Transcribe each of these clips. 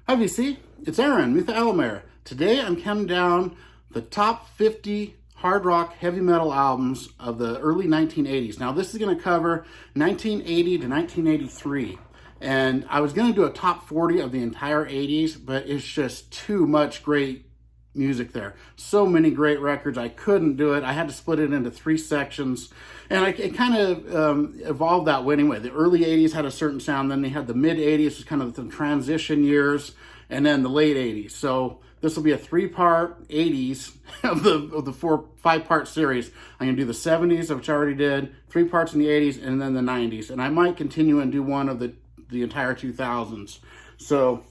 Hi VC, it's Aaron with Elmer. Today I'm counting down the top 50 hard rock heavy metal albums of the early 1980s. Now this is going to cover 1980 to 1983. And I was going to do a top 40 of the entire 80s, but it's just too much great music there. So many great records, I couldn't do it. I had to split it into 3 sections. And it kind of evolved that way anyway. The early 80s had a certain sound, then they had the mid 80s, was kind of the transition years, and then the late 80s. So this will be a 3-part 80s of the 5-part series. I'm going to do the 70s, which I already did, 3 parts in the 80s, and then the 90s. And I might continue and do one of the entire 2000s. So,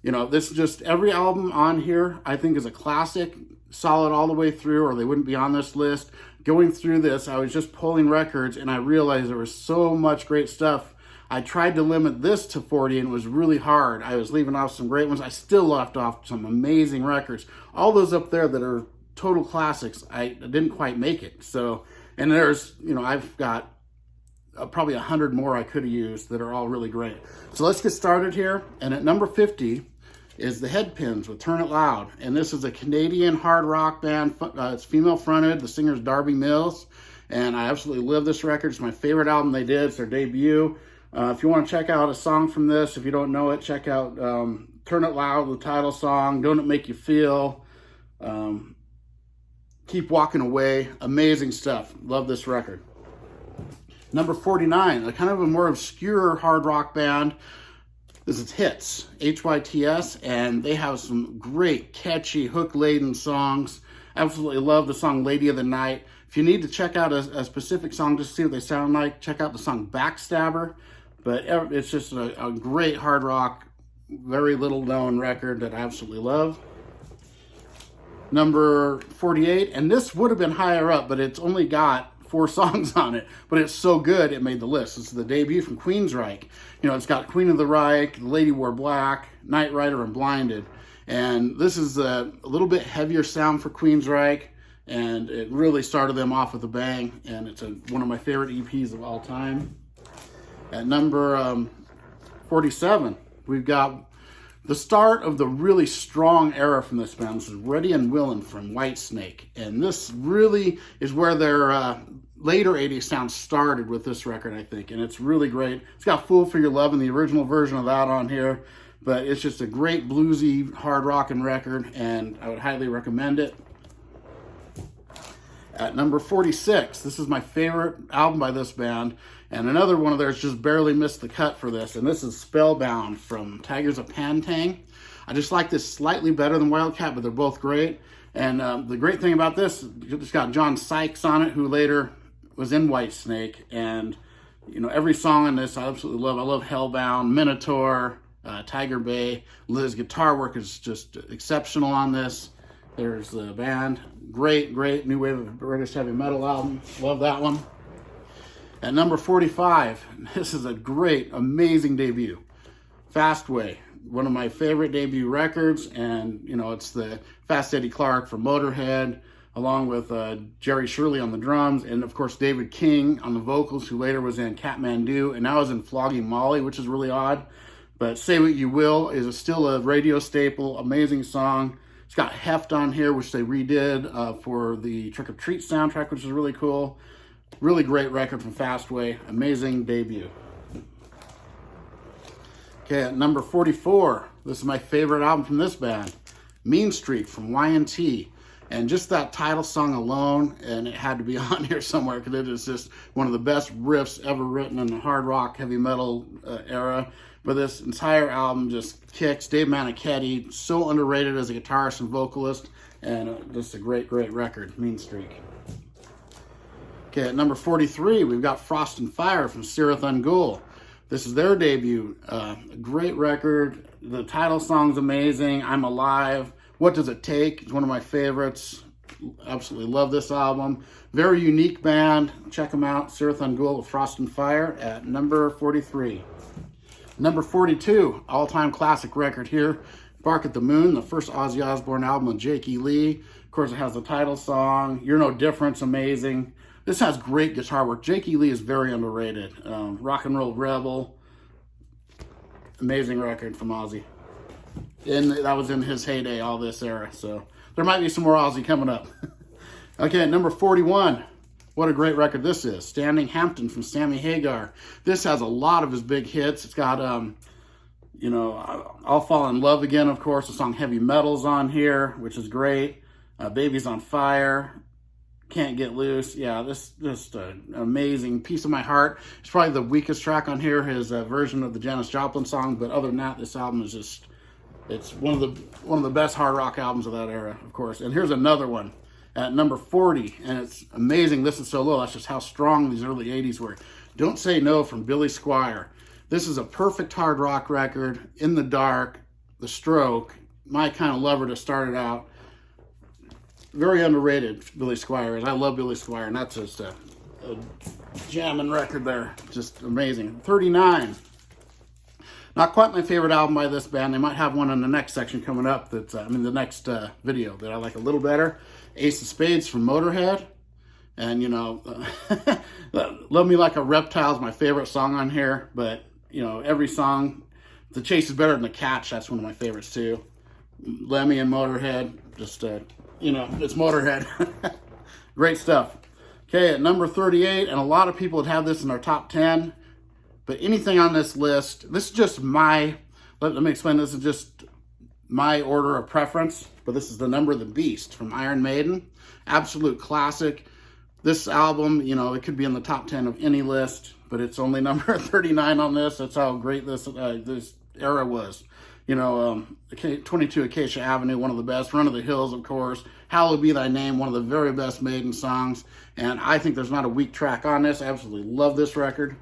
you know, this is just every album on here I think is a classic, solid all the way through, or they wouldn't be on this list. Going through this, I was just pulling records and I realized there was so much great stuff. I tried to limit this to 40 and it was really hard. I was leaving off some great ones. I still left off some amazing records. All those up there that are total classics, I didn't quite make it. So, and there's, you know, I've got probably 100 more I could have used that are all really great. So let's get started here. And at number 50 is the Headpins with Turn It Loud. And this is a Canadian hard rock band. It's female fronted. The singer's Darby Mills. And I absolutely love this record. It's my favorite album they did. It's their debut. If you want to check out a song from this, if you don't know it, check out Turn It Loud, the title song. Don't It Make You Feel? Keep Walking Away. Amazing stuff. Love this record. Number 49, a kind of a more obscure hard rock band. This is Hits, H-Y-T-S, and they have some great, catchy, hook-laden songs. Absolutely love the song Lady of the Night. If you need to check out a specific song just to see what they sound like, check out the song Backstabber. But it's just a great hard rock, very little known record that I absolutely love. Number 48, and this would have been higher up, but it's only got 4 songs on it, but it's so good it made the list. It's the debut from Queensryche. You know, it's got Queen of the Reich, The Lady Wore Black, Knight Rider, and Blinded. And this is a little bit heavier sound for Queensryche, and it really started them off with a bang, and it's one of my favorite EPs of all time. At number 47, we've got the start of the really strong era from this band. This is Ready and Willin' from Whitesnake. And this really is where their later 80s sound started with this record, I think. And it's really great. It's got Fool for Your Love and the original version of that on here. But it's just a great bluesy, hard rockin' record, and I would highly recommend it. At number 46, this is my favorite album by this band. And another one of theirs just barely missed the cut for this. And this is Spellbound from Tigers of Pantang. I just like this slightly better than Wildcat, but they're both great. And the great thing about this, it's got John Sykes on it, who later was in Whitesnake. And, you know, every song on this I absolutely love. I love Hellbound, Minotaur, Tiger Bay. His guitar work is just exceptional on this. There's the band. Great new wave of British heavy metal album. Love that one. At number 45, this is a great, amazing debut. Fastway, one of my favorite debut records, and you know, it's the Fast Eddie Clarke from Motorhead, along with Jerry Shirley on the drums, and of course David King on the vocals, who later was in Kathmandu, and now is in Flogging Molly, which is really odd. But Say What You Will is still a radio staple, amazing song. It's got Heft on here, which they redid for the Trick or Treat soundtrack, which is really cool. Really great record from Fastway. Amazing debut. Okay, at number 44, this is my favorite album from this band, Mean Streak from Y&T. And just that title song alone, and it had to be on here somewhere because it is just one of the best riffs ever written in the hard rock, heavy metal era. But this entire album just kicks. Dave Manichetti, so underrated as a guitarist and vocalist, and just a great record, Mean Streak. Okay, at number 43, we've got Frost and Fire from Sirith Ungol. This is their debut. A great record. The title song's amazing. I'm Alive. What Does It Take? It's one of my favorites. Absolutely love this album. Very unique band. Check them out. Sirith Ungol with Frost and Fire at number 43. Number 42, all-time classic record here. Bark at the Moon, the first Ozzy Osbourne album with Jake E. Lee. Of course, it has the title song. You're No Different's amazing. This has great guitar work. Jake E. Lee is very underrated. Rock and Roll Rebel. Amazing record from Ozzy. And that was in his heyday, all this era. So there might be some more Ozzy coming up. Okay, number 41. What a great record this is. Standing Hampton from Sammy Hagar. This has a lot of his big hits. It's got, you know, I'll Fall in Love Again, of course. The song Heavy Metal's on here, which is great. Baby's on Fire. Can't Get Loose. Yeah, this just an amazing Piece of My Heart. It's probably the weakest track on here, his version of the Janis Joplin song. But other than that, this album is just, it's one of the best hard rock albums of that era, of course. And here's another one at number 40, and it's amazing. This is so low. That's just how strong these early 80s were. Don't Say No from Billy Squier. This is a perfect hard rock record. In the Dark, The Stroke, my kind of lover to start it out. Very underrated, Billy Squier. I love Billy Squier, and that's just a jamming record there. Just amazing. 39. Not quite my favorite album by this band. They might have one in the next section coming up. That's the next video that I like a little better. Ace of Spades from Motorhead. And, you know, Love Me Like a Reptile is my favorite song on here. But, you know, every song, The Chase is Better Than the Catch. That's one of my favorites, too. Lemmy and Motorhead. Just, you know, it's Motorhead. Great stuff. Okay, at number 38, and a lot of people would have this in their top 10. But anything on this list, this is just my, let me explain, this is just my order of preference. But this is The Number of the Beast from Iron Maiden. Absolute classic. This album, you know, it could be in the top 10 of any list, but it's only number 39 on this. That's how great this era was. You know, 22 Acacia Avenue, one of the best. Run of the Hills, of course. Hallowed Be Thy Name, one of the very best Maiden songs. And I think there's not a weak track on this. I absolutely love this record.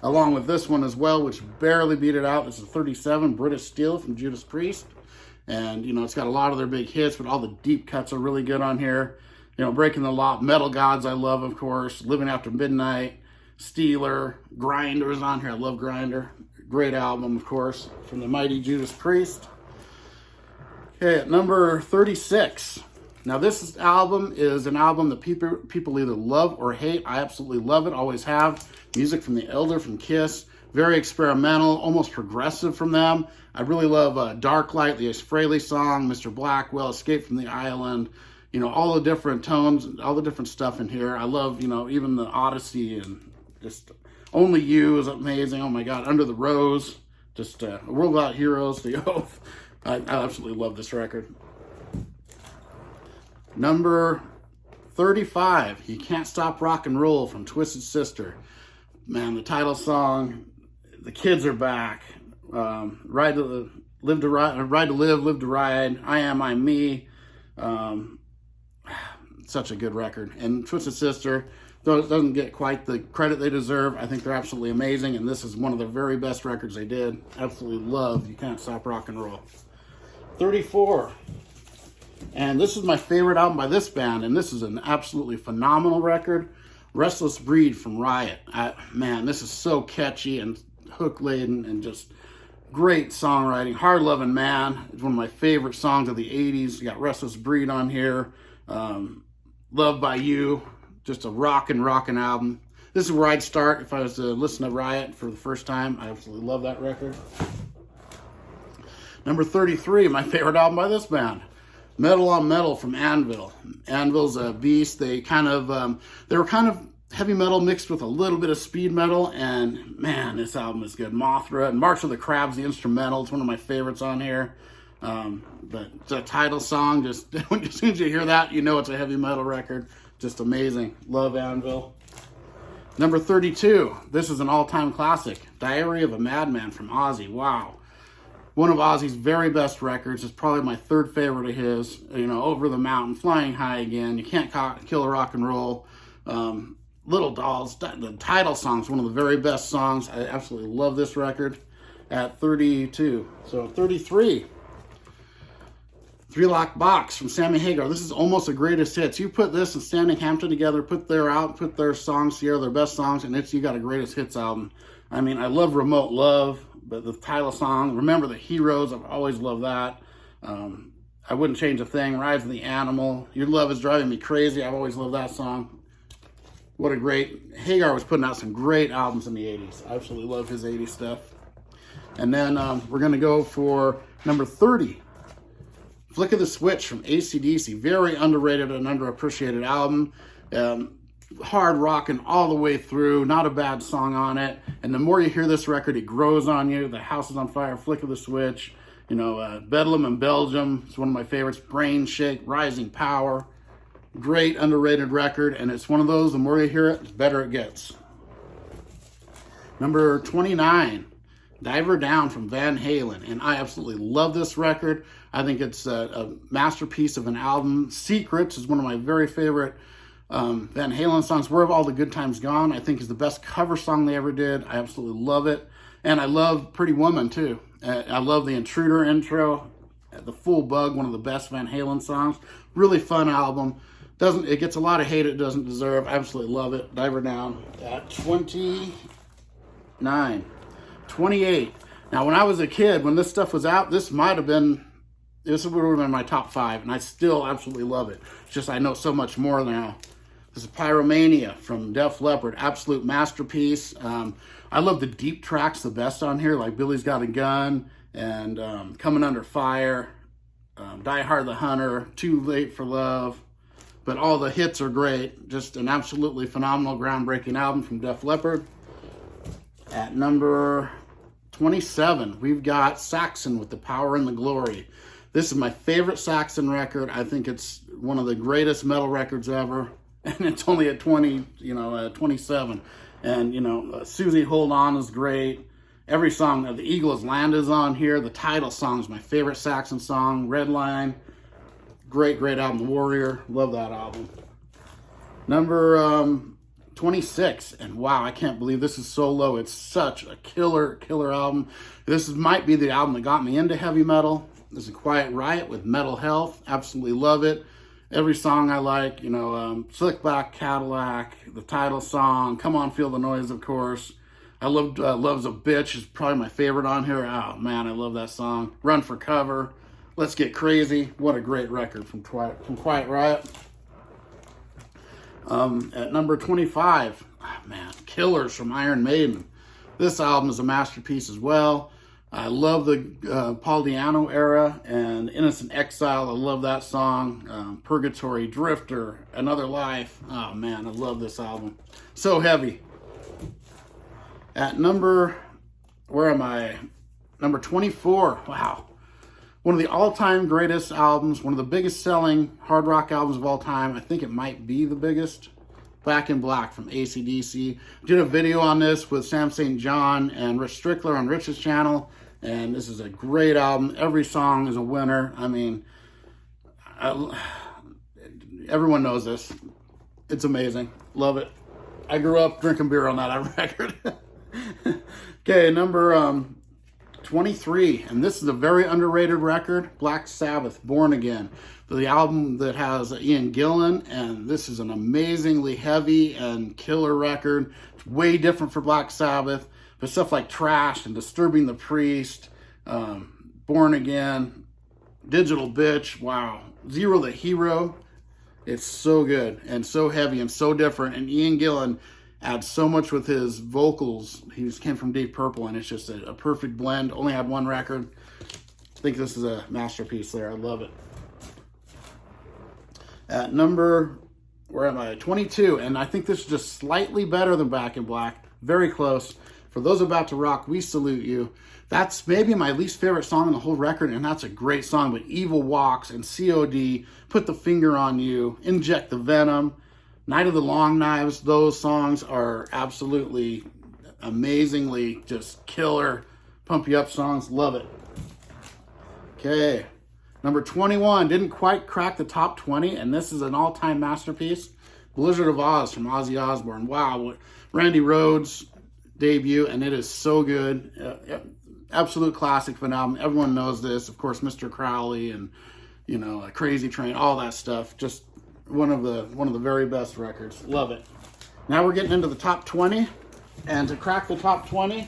Along with this one as well, which barely beat it out. This is 37, British Steel from Judas Priest. And, you know, it's got a lot of their big hits, but all the deep cuts are really good on here. You know, Breaking the Law, Metal Gods I love, of course. Living After Midnight, Steeler, Grinder is on here. I love Grinder. Great album, of course, from the mighty Judas Priest. Okay, at number 36. Now, this album is an album that people either love or hate. I absolutely love it, always have. Music from The Elder, from Kiss. Very experimental, almost progressive from them. I really love Dark Light, the Ace Frehley song, Mr. Blackwell, Escape from the Island. You know, all the different tones, all the different stuff in here. I love, you know, even the Odyssey and just Only You is amazing. Oh my God, Under the Rose, just A World Without Heroes, The Oath. I absolutely love this record. Number 35, You Can't Stop Rock and Roll from Twisted Sister. Man, the title song, the kids are back. Ride to Live, Live to Ride. I Am, I'm Me. Such a good record. And Twisted Sister doesn't get quite the credit they deserve. I think they're absolutely amazing, and this is one of the very best records they did. Absolutely love You Can't Stop Rock and Roll. 34. And this is my favorite album by this band, and this is an absolutely phenomenal record. Restless Breed from Riot. Man, this is so catchy and hook-laden and just great songwriting. Hard Loving Man is one of my favorite songs of the 80s. You got Restless Breed on here. Loved by You. Just a rockin' album. This is where I'd start if I was to listen to Riot for the first time. I absolutely love that record. Number 33, my favorite album by this band. Metal on Metal from Anvil. Anvil's a beast. They were kind of heavy metal mixed with a little bit of speed metal, and man, this album is good. Mothra and March of the Crabs, the instrumental, it's one of my favorites on here. But the title song, just as soon as you hear that, you know it's a heavy metal record. Just amazing. Love Anvil. Number 32, this is an all-time classic. Diary of a Madman from Ozzy. Wow. One of Ozzy's very best records. It's probably my third favorite of his. You know, Over the Mountain, Flying High Again, You Can't Kill a Rock and Roll, Little Dolls. The title song is one of the very best songs. I absolutely love this record. At 32. So 33. Three Lock Box from Sammy Hagar. This is almost the greatest hits. You put this and Standing Hampton together, put their songs together, their best songs, and you got a greatest hits album. I mean, I love Remote Love, but the title song, Remember the Heroes, I've always loved that. I Wouldn't Change a Thing, Rise of the Animal, Your Love Is Driving Me Crazy, I've always loved that song. What a great, Hagar was putting out some great albums in the 80s. I absolutely love his 80s stuff. And then we're going to go for number 30, Flick of the Switch from AC/DC. Very underrated and underappreciated album. Hard rocking all the way through. Not a bad song on it. And the more you hear this record, it grows on you. The House is on Fire, Flick of the Switch. You know, Bedlam in Belgium. It's one of my favorites. Brain Shake, Rising Power. Great underrated record. And it's one of those, the more you hear it, the better it gets. Number 29. Diver Down from Van Halen, and I absolutely love this record. I think it's a masterpiece of an album. Secrets is one of my very favorite Van Halen songs. Where Have All the Good Times Gone, I think is the best cover song they ever did. I absolutely love it. And I love Pretty Woman too. I love the Intruder intro, The Full Bug, one of the best Van Halen songs. Really fun album. It gets a lot of hate it doesn't deserve. I absolutely love it. Diver Down at 29. 28. Now, when I was a kid, when this stuff was out, this would have been my top 5, and I still absolutely love it. It's just I know so much more now. This is Pyromania from Def Leppard, absolute masterpiece. I love the deep tracks the best on here, like Billy's Got a Gun and Coming Under Fire, Die Hard the Hunter, Too Late for Love. But all the hits are great. Just an absolutely phenomenal, groundbreaking album from Def Leppard. At number 27, we've got Saxon with The Power and the Glory. This is my favorite Saxon record. I think it's one of the greatest metal records ever. And it's only at 27. And, Susie Hold On is great. Every song, The Eagle's Land is on here. The title song is my favorite Saxon song, Red Line. Great, great album, The Warrior. Love that album. Number 26, and wow, I can't believe this is so low. It's such a killer album. This might be the album that got me into heavy metal. This is Quiet Riot with Metal Health. Absolutely love it. Every song I like, Slick Back Cadillac, the title song, Come On Feel the Noise, of course. I loved Love's a Bitch is probably my favorite on here. Oh man, I love that song. Run for Cover, Let's Get Crazy. What a great record from Quiet Riot. At number 25, Killers from Iron Maiden. This album is a masterpiece as well. I love the Paul Di'Anno era and Innocent Exile. I love that song. Purgatory, Drifter, Another Life. Oh man, I love this album. So heavy. At number 24. Wow. One of the all-time greatest albums, one of the biggest selling hard rock albums of all time. I think it might be the biggest. Back in Black from AC/DC. Did a video on this with Sam St. John and Rich Strickler on Rich's channel. And this is a great album. Every song is a winner. I mean, everyone knows this. It's amazing. Love it. I grew up drinking beer on that record. Okay, number 23, and this is a very underrated record, Black Sabbath, Born Again. The album that has Ian Gillan, and this is an amazingly heavy and killer record. It's way different for Black Sabbath, but stuff like Trash and Disturbing the Priest, Born Again, Digital Bitch, wow. Zero the Hero, it's so good and so heavy and so different, and Ian Gillan adds so much with his vocals. He came from Deep Purple, and it's just a perfect blend. Only had one record. I think this is a masterpiece there. I love it. At number, 22, and I think this is just slightly better than Back in Black. Very close. For those about to rock, We Salute You. That's maybe my least favorite song on the whole record, and that's a great song. But Evil Walks and COD, Put the Finger on You, Inject the Venom, Night of the Long Knives, those songs are absolutely amazingly just killer, pump you up songs. Love it. Okay, number 21, didn't quite crack the top 20, and this is an all-time masterpiece. Blizzard of Oz from Ozzy Osbourne. Wow, Randy Rhoads debut, and it is so good. Absolute classic of an album. Everyone knows this. Of course, Mr. Crowley and, Crazy Train, all that stuff. Just one of the very best records. Love it. Now we're getting into the top 20, and to crack the top 20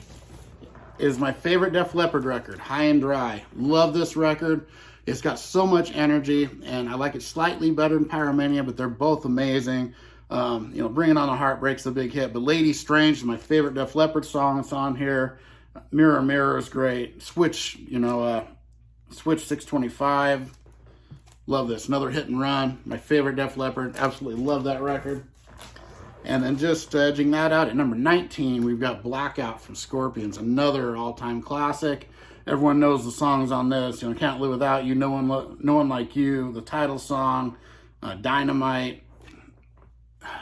is my favorite Def Leppard record, High and Dry. Love this record. It's got so much energy, and I like it slightly better than Pyromania, but they're both amazing. Bringing on the Heartbreak's the big hit, but Lady Strange is my favorite Def Leppard song. It's on here. Mirror Mirror is great. Switch, Switch 625. Love this. Another Hit and Run. My favorite Def Leppard. Absolutely love that record. And then just edging that out at number 19, we've got Blackout from Scorpions. Another all-time classic. Everyone knows the songs on this. Can't Live Without You, No One Like You, the title song, Dynamite,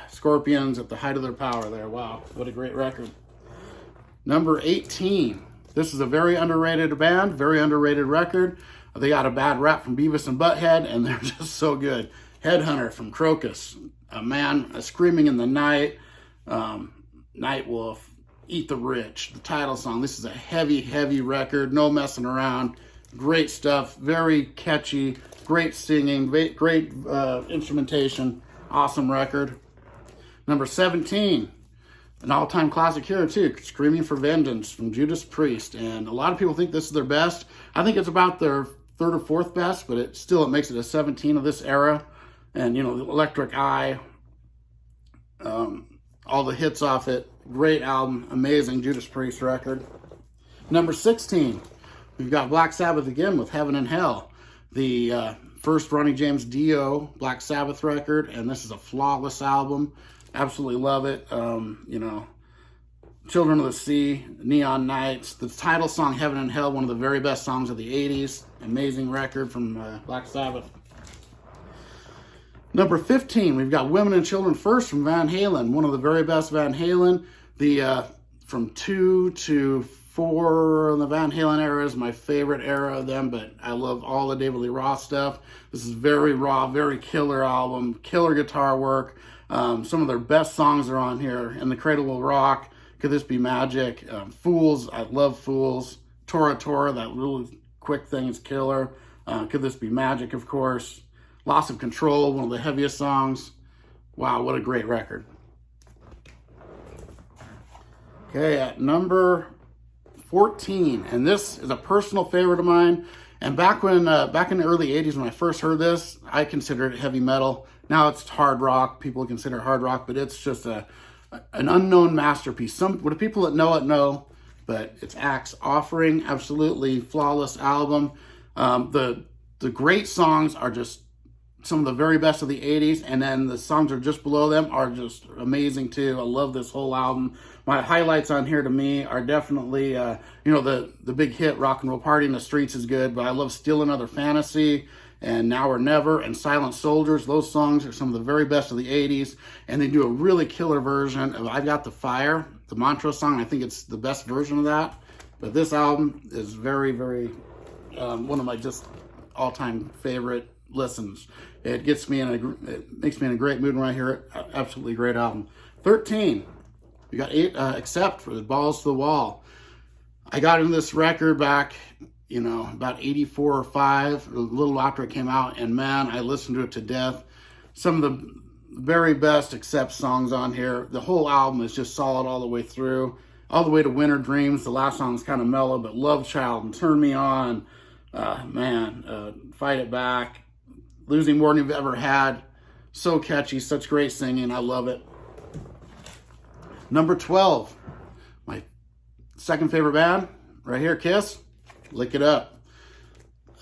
Scorpions at the height of their power there. Wow, what a great record. Number 18. This is a very underrated band, very underrated record. They got a bad rap from Beavis and Butthead, and they're just so good. Headhunter from Crocus. A Man Screaming in the Night. Night Wolf. Eat the Rich. The title song. This is a heavy, heavy record. No messing around. Great stuff. Very catchy. Great singing. Great instrumentation. Awesome record. Number 17. An all-time classic here, too. Screaming for Vengeance from Judas Priest. And a lot of people think this is their best. I think it's about their third or fourth best, but it makes it a 17 of this era. And, the Electric Eye. All the hits off it. Great album. Amazing Judas Priest record. Number 16. We've got Black Sabbath again with Heaven and Hell. The first Ronnie James Dio Black Sabbath record. And this is a flawless album. Absolutely love it. Children of the Sea, Neon Nights. The title song, Heaven and Hell, one of the very best songs of the 80s. Amazing record from Black Sabbath. Number 15, we've got Women and Children First from Van Halen. One of the very best Van Halen. From 2 to 4 in the Van Halen era is my favorite era of them, but I love all the David Lee Roth stuff. This is very raw, very killer album, killer guitar work. Some of their best songs are on here. In the Cradle Will Rock, Could This Be Magic? Fools, I love Fools. Tora Tora, that really quick thing is killer. Could This Be Magic, of course. Loss of Control, one of the heaviest songs. Wow, what a great record. Okay, at number 14, and this is a personal favorite of mine. And back in the early 80s when I first heard this, I considered it heavy metal. Now it's hard rock. People consider it hard rock, but it's just an unknown masterpiece. The people that know, but it's Axe Offering. Absolutely flawless album. The great songs are just some of the very best of the 80s, and then the songs are just below them are just amazing too. I love this whole album. My highlights on here to me are definitely, the big hit Rock and Roll Party in the Streets is good, but I love Still Another Fantasy and Now or Never and Silent Soldiers. Those songs are some of the very best of the 80s, and they do a really killer version of I Got the Fire, the Montrose song. I think it's the best version of that, but this album is very, very, one of my just all-time favorite listens. It makes me in a great mood when I hear it. Absolutely great album. 13, we got Accept for the Balls to the Wall. I got into this record back, about 84 or 5, a little after it came out, and man, I listened to it to death. Some of the very best Accept songs on here. The whole album is just solid all the way through, all the way to Winter Dreams. The last song is kind of mellow, but Love Child and Turn Me On, Fight It Back, Losing More Than You've Ever Had. So catchy, such great singing. I love it. Number 12, my second favorite band, right here, Kiss. Lick It Up.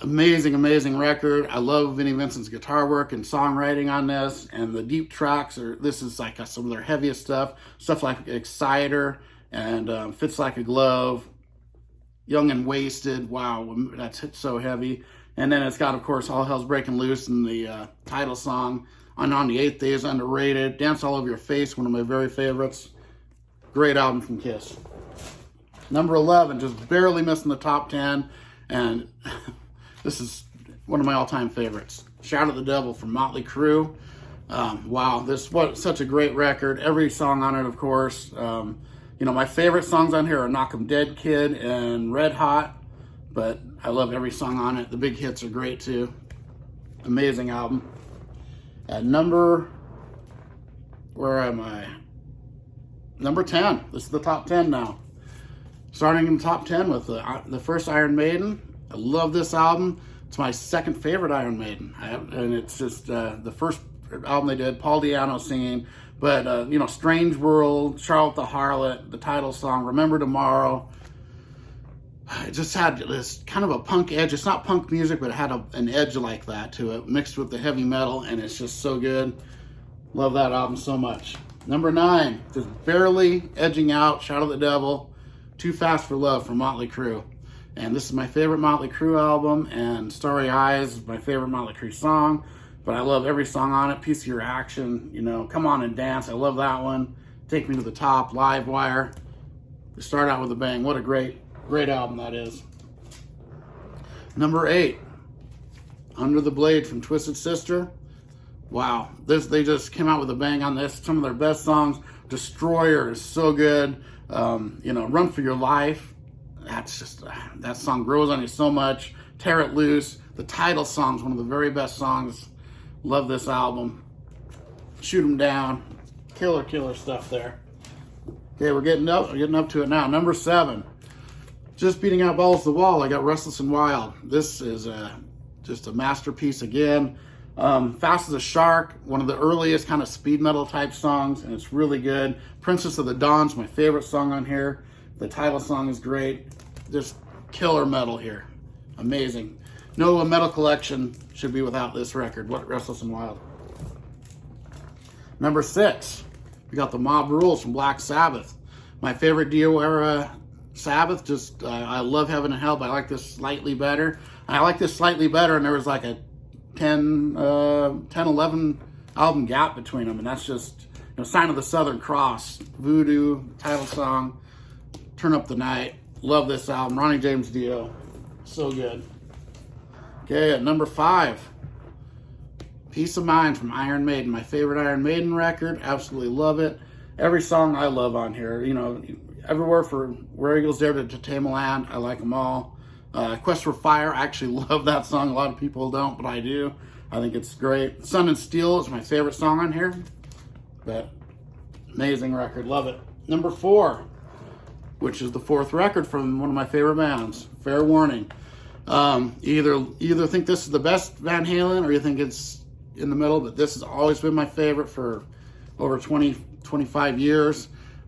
Amazing, amazing record. I love Vinnie Vincent's guitar work and songwriting on this, and the deep tracks this is like some of their heaviest stuff. Stuff like Exciter and Fits Like a Glove. Young and Wasted. Wow, that's so heavy. And then it's got, of course, All Hell's Breaking Loose and the title song. On the Eighth Day is underrated. Dance All Over Your Face, one of my very favorites. Great album from Kiss. Number 11, just barely missing the top 10. And this is one of my all-time favorites. Shout at the Devil from Motley Crue. Wow, such a great record. Every song on it, of course. My favorite songs on here are Knock 'Em Dead Kid and Red Hot. But I love every song on it. The big hits are great too. Amazing album. At where am I? Number 10. This is the top 10 now. Starting in the top 10 with the first Iron Maiden. I love this album. It's my second favorite Iron Maiden. And it's just the first album they did, Paul Di'Anno singing. But, Strange World, Charlotte the Harlot, the title song, Remember Tomorrow. it just had this kind of a punk edge. It's not punk music, but it had an edge like that to it, mixed with the heavy metal, and it's just so good. Love that album so much. Number 9, just barely edging out, Shout of the Devil, Too Fast for Love from Motley Crue. And this is my favorite Motley Crue album, and Starry Eyes is my favorite Motley Crue song, but I love every song on it. Piece of Your Action, you know, Come On and Dance, I love that one. Take Me to the Top, Live Wire. They start out with a bang. What a great album that is. Number 8, Under the Blade from Twisted Sister. Wow, they just came out with a bang on this. Some of their best songs. Destroyer is so good. You know, Run for Your Life. That's just, that song grows on you so much. Tear It Loose. The title song is one of the very best songs. Love this album. Shoot 'Em Down. Killer stuff there. Okay, we're getting up to it now. Number 7. Just Beating Out Balls to the Wall. I got Restless and Wild. This is just a masterpiece again. Fast as a Shark, one of the earliest kind of speed metal type songs, and it's really good. Princess of the Dawn's my favorite song on here. The title song is great. Just killer metal here. Amazing. No metal collection should be without this record. What Restless and Wild. Number 6, we got the Mob Rules from Black Sabbath. My favorite Dio era Sabbath. Just I love Heaven and Hell, but I like this slightly better. I like this slightly better, and there was like a 11 album gap between them, and that's just, you know, Sign of the Southern Cross, Voodoo, title song, Turn Up the Night. Love this album. Ronnie James Dio, so good. Okay, at number 5, Peace of Mind from Iron Maiden. My favorite Iron Maiden record. Absolutely love it. Every song I love on here. You know, everywhere for Where Eagles Dare to Tame a Land. I like them all. Quest for Fire. I actually love that song. A lot of people don't, but I do. I think it's great. Sun and Steel is my favorite song on here. But amazing record. Love it. Number 4, which is the 4th record from one of my favorite bands, Fair Warning. Either think this is the best Van Halen, or you think it's in the middle, but this has always been my favorite for over 25 years.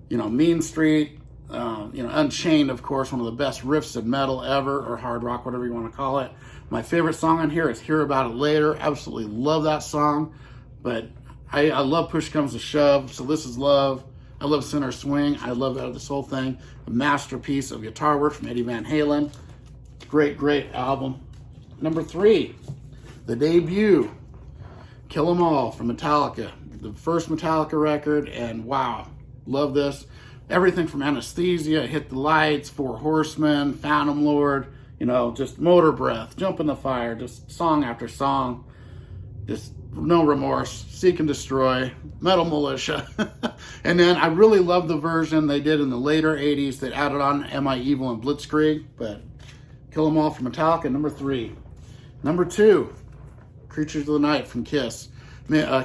You know, Mean Street, you know, Unchained, of course, one of the best riffs in metal ever, or hard rock, whatever you want to call it. My favorite song on here is Hear About It Later. Absolutely love that song, but I love Push Comes to Shove, so this is love. I love Center Swing. I love this whole thing. A masterpiece of guitar work from Eddie Van Halen. Great album. Number 3, the debut, Kill 'Em All from Metallica. The first Metallica record, and wow, love this. Everything from Anesthesia, Hit the Lights, Four Horsemen, Phantom Lord, you know, just Motor Breath, Jump in the Fire, just song after song. Just no remorse, Seek and Destroy, Metal Militia. And then I really love the version they did in the later 80s that added on Am I Evil and Blitzkrieg, but Kill 'Em All from Metallica, number 3. Number 2, Creatures of the Night from Kiss.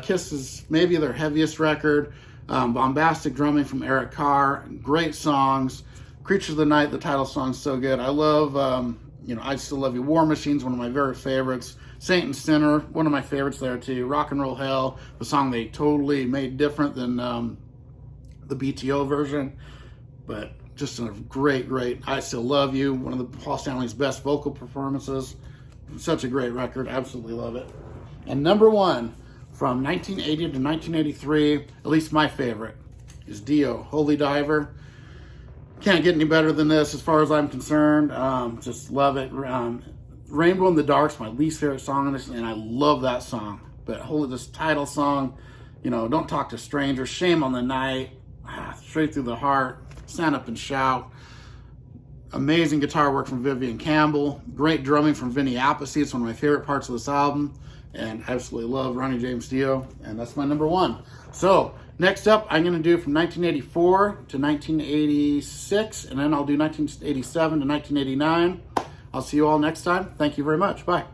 Kiss is maybe their heaviest record. Bombastic drumming from Eric Carr. Great songs. Creatures of the Night, the title song's so good. I love, you know, I Still Love You. War Machine's one of my very favorites. Saint and Sinner, one of my favorites there too. Rock and Roll Hell, the song they totally made different than the BTO version. But just a great, I Still Love You, one of the Paul Stanley's best vocal performances. Such a great record, absolutely love it. And number 1, from 1980 to 1983, at least my favorite, is Dio, Holy Diver. Can't get any better than this as far as I'm concerned. Just love it. Rainbow in the Dark's my least favorite song on this, and I love that song. But this title song, you know, Don't Talk to Strangers, Shame on the Night, Straight Through the Heart, Stand Up and Shout. Amazing guitar work from Vivian Campbell. Great drumming from Vinny Appice. It's one of my favorite parts of this album. And I absolutely love Ronnie James Dio. And that's my number 1. So next up, I'm going to do from 1984 to 1986. And then I'll do 1987 to 1989. I'll see you all next time. Thank you very much. Bye.